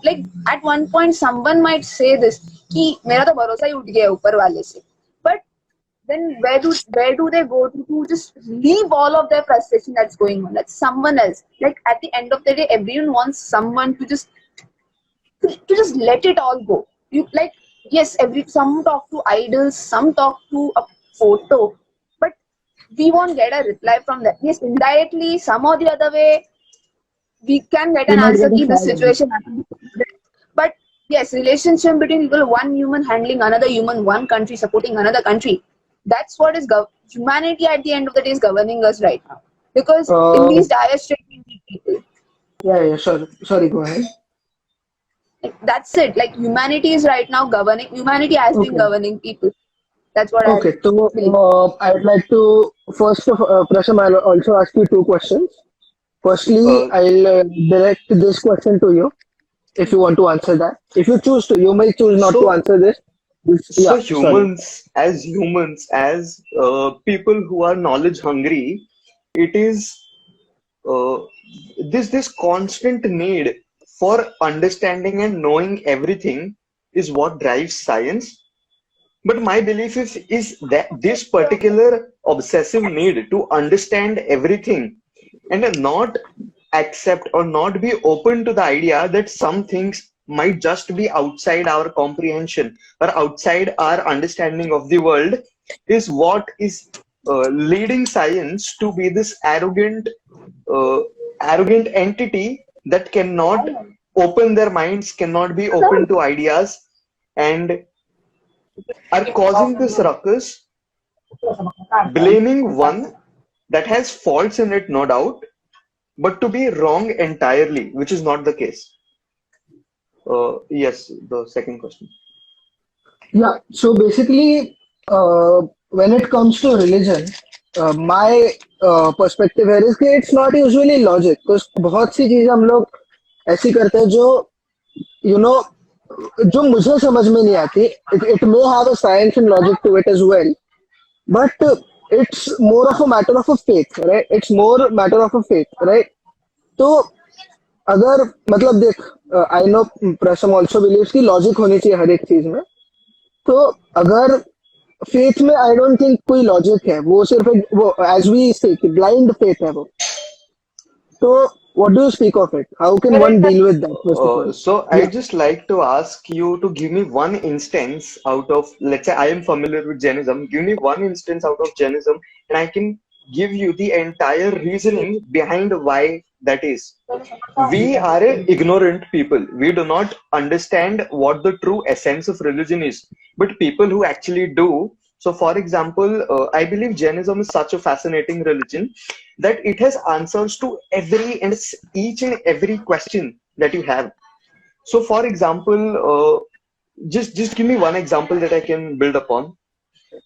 Like at one point someone might say this कि मेरा तो भरोसा ही उठ गया है ऊपर वाले से. But then where do they go to just leave all of their frustration that's going on? That's someone else. Like at the end of the day, everyone wants someone to just let it all go. You like, yes, every some talk to idols, some talk to a photo, but we won't get a reply from that. Yes, indirectly, some or the other way, we can get We an might answer get a ki this sad answer. situation happened. But yes, relationship between people, one human handling another human, one country supporting another country. That's what is humanity at the end of the day is governing us right now. Because in Uh, these dire straits, we need people. yeah, sorry, go ahead. Like, that's it. Like humanity is right now governing. Humanity has been Okay. governing people. That's what I Okay, so believe. I'd like to first of Prasham, I'll also ask you two questions. Firstly, Uh, I'll direct this question to you if you want to answer that. If you choose to, you may choose not to so answer this. so Yeah, sorry. humans, as people who are knowledge hungry, it is uh, this constant need for understanding and knowing everything is what drives science. But my belief is that this particular obsessive need to understand everything and not accept or not be open to the idea that some things might just be outside our comprehension or outside our understanding of the world is what is leading science to be this uh, arrogant entity that cannot open their minds, cannot be open to ideas, and are causing this ruckus, blaming one that has faults in it, no doubt, but to be wrong entirely, which is not the case. Yes, the second question. Yeah, so basically, when it comes to religion, my perspective here is कि it's not usually logic, because बहुत सी चीजें हम लोग ऐसी करते हैं जो you know जो मुझे समझ में नहीं आती. It may have a science and logic to it as well, but it's more of a matter of a faith, right? It's more matter of a faith, right? तो अगर मतलब देख, आई नो प्रसम ऑल्सो बिलीव्स कि logic होनी चाहिए हर एक चीज में. तो अगर फेथ में आई डोंट थिंक कोई लॉजिक है, वो सिर्फ एक वो एज वी से ब्लाइंड फेथ है वो. तो what do you speak of it, how can one deal with that first of all? So I या just like to ask you to give me one instance out of, let's say I am familiar with Jainism. Give me one instance out of Jainism, and I can give you the entire reasoning behind why that is. We are a ignorant people. We do not understand what the true essence of religion is. But people who actually do. So, for example, I believe Jainism is such a fascinating religion that it has answers to every and each and every question that you have. So, for example, just give me one example that I can build upon,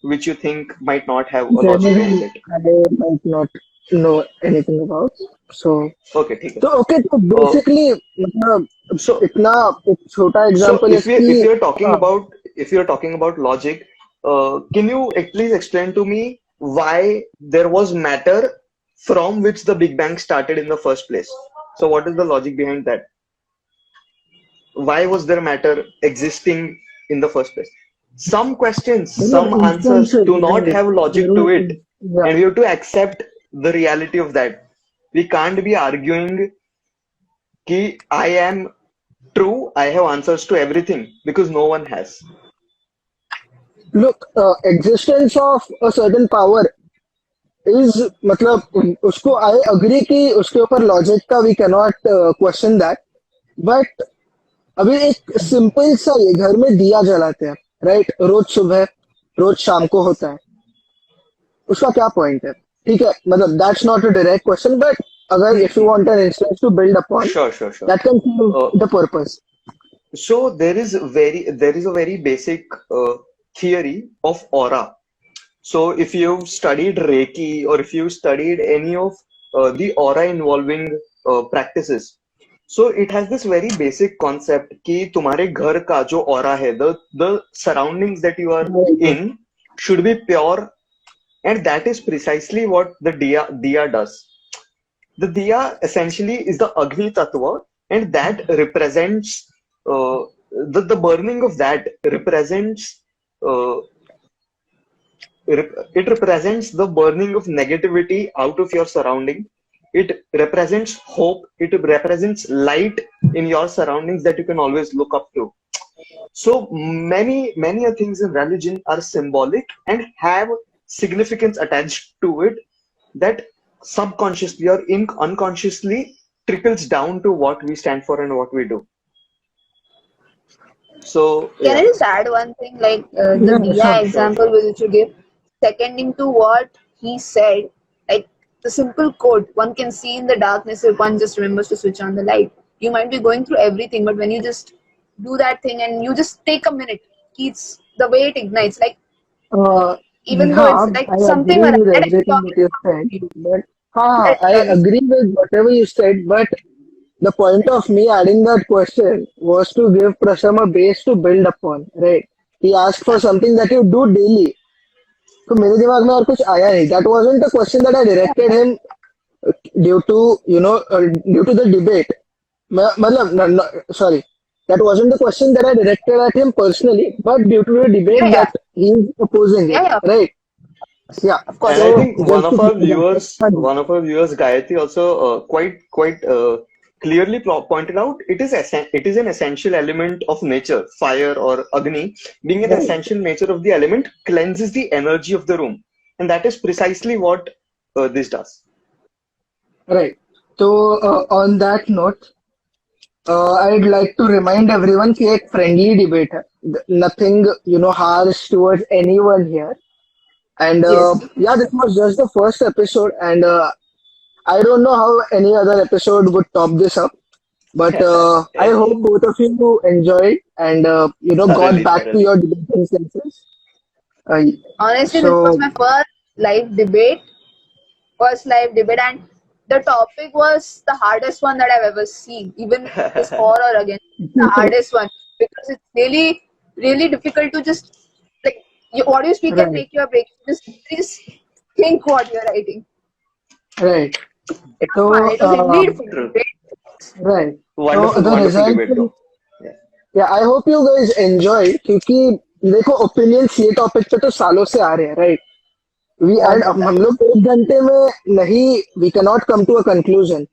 which you think might not have a logic behind it. I might not know anything about. So Okay, ठीक है. तो okay, तो Uh, basically मतलब so इतना एक छोटा So example इसकी. हाँ, if you're talking about logic, can you please explain to me why there was matter from which the Big Bang started in the first place? So what is the logic behind that? Why was there matter existing in the first place? Some questions, there were some answers instances, do not right? have There logic were to it, yeah. and we have to accept the reality of that. We can't be arguing कि I am true, I have answers to everything because no one has. Look, existence of a certain power is मतलब उसको I agree कि उसके ऊपर logic का we cannot question that. But अभी एक simple सा ये घर में दिया जलाते हैं, राइट? रोज सुबह रोज शाम को होता है, उसका क्या पॉइंट है? ठीक है, मतलब that's not a direct question, but अगर if you want an instance to build upon, Sure, sure, sure. That can Uh, the purpose. so there is a very basic theory of aura. So if you've studied Reiki or if you've studied any of the aura involving practices, so it has this very basic concept कि तुम्हारे घर का जो aura है, the surroundings that you are in should be pure, and that is precisely what the diya does. The diya essentially is the Agni Tattva, and that represents the burning of that represents uh, it represents the burning of negativity out of your surrounding. It represents hope. It represents light in your surroundings that you can always look up to. So many things in religion are symbolic and have significance attached to it that subconsciously or unconsciously trickles down to what we stand for and what we do. So Can I yeah, just add one thing, like the Yeah, Diya sure. sure, example sure. which you give, seconding to what he said, like the simple quote, one can see in the darkness if one just remembers to switch on the light. You might be going through everything, but when you just do that thing and you just take a minute, it's the way it ignites. Like Uh, even though it's हाँ, like I something agree around with that I'm everything that talking you about said, you. but हाँ, That I this agree with whatever you said, but the point of me adding that question was to give Prasham a base to build upon, right? He asked for something that you do daily. तो मेरे दिमाग में और कुछ आया नहीं. That wasn't a question that I directed him due to due to the debate. मतलब no, no, sorry, that wasn't the question that I directed at him personally, but due to the yeah, debate yeah, that he's opposing yeah, it, yeah, right? Yeah. of And course. I So think just to clear that, Gayatri, also quite clearly pointed out it is an essential element of nature. Fire or Agni, being an right, essential nature of the element, cleanses the energy of the room, and that is precisely what this does. right. So on that note, I'd like to remind everyone कि एक friendly debate है. Nothing harsh towards anyone here. And Yes. yeah, this was just the first episode, and I don't know how any other episode would top this up. But I hope both of you enjoyed and got Thoroughly, back to thoroughly. your debating senses. Uh, Honestly, this was so my first live debate, and the topic was the hardest one that I've ever seen. Even this for or against, the hardest one because it's really, really difficult to just like what you speak can right, make you a break. Just think what you're writing. right. It was fun. So It was indeed fun. True. Great. right. So Wonderful, the wonderful result, debate, bro. Yeah. yeah, I hope you guys enjoyed क्योंकि देखो opinions ये topic पे तो सालों से आ रहे हैं, right? We बहुत एंड ज्यादा. हम लोग एक घंटे में नहीं, we can not come to a conclusion,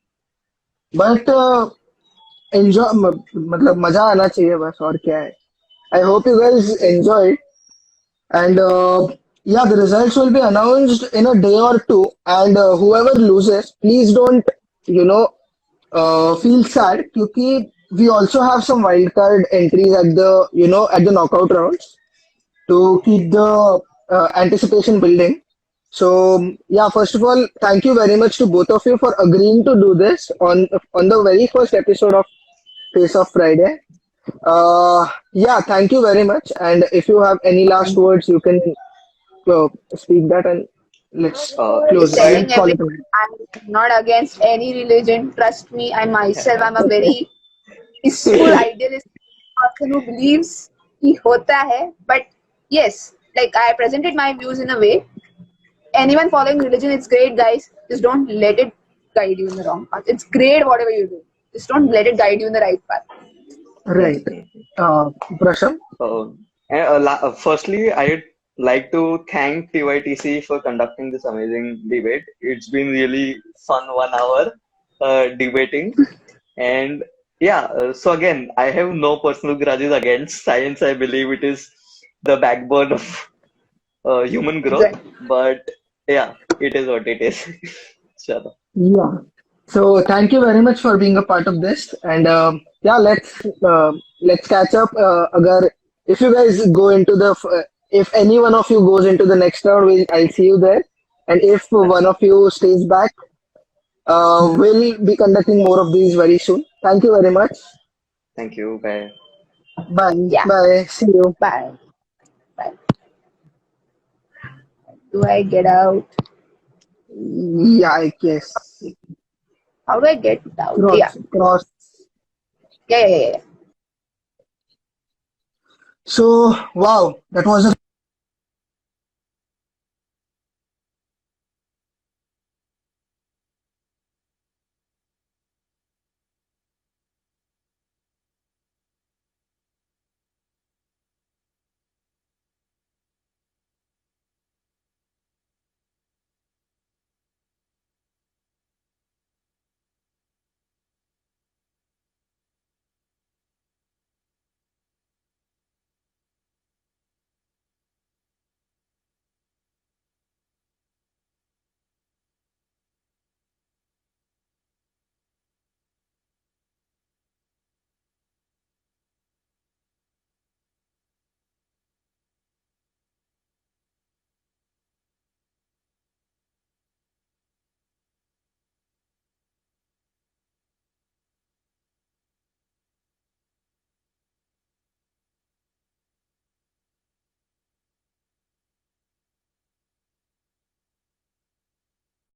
but enjoy मतलब मजा आना चाहिए बस, और क्या है. I hope you guys Right. Enjoy. And yeah, the results will be announced in a day or two. And whoever loses, please don't, you know, feel sad. Because we also have some wildcard entries at the knockout rounds to keep the anticipation building. So yeah, first of all, thank you very much to both of you for agreeing to do this on the very first episode of Face of Friday. Yeah, thank you very much. And if you have any last Thank you. words, you can speak that, and let's Just close. Right. telling Let's call everyone it a night. I'm not against any religion. Trust me, I myself am a very peaceful, idealistic person who believes he hota hai. But yes, like I presented my views in a way. Anyone following religion, it's great, guys. Just don't let it guide you in the wrong path. It's great whatever you do. Just don't let it guide you in the right path. Right. Prasham? Uh, Firstly, I'd like to thank TYTC for conducting this amazing debate. It's been really fun 1 hour debating. And yeah, so again, I have no personal grudges against science. I believe it is the backbone of human growth. Exactly. But yeah, it is what it is. Chalo. Yeah. So thank you very much for being a part of this, and yeah, let's catch up. Agar if you guys go into if any one of you goes into the next round, I'll see you there. And if one of you stays back, we'll be conducting more of these very soon. Thank you very much. Thank you. Bye. Bye. Yeah. Bye. See you. Bye. Bye. Do I get out? Yeah, I guess. How do I get out? Yeah. Cross. Yeah. So, wow, that was a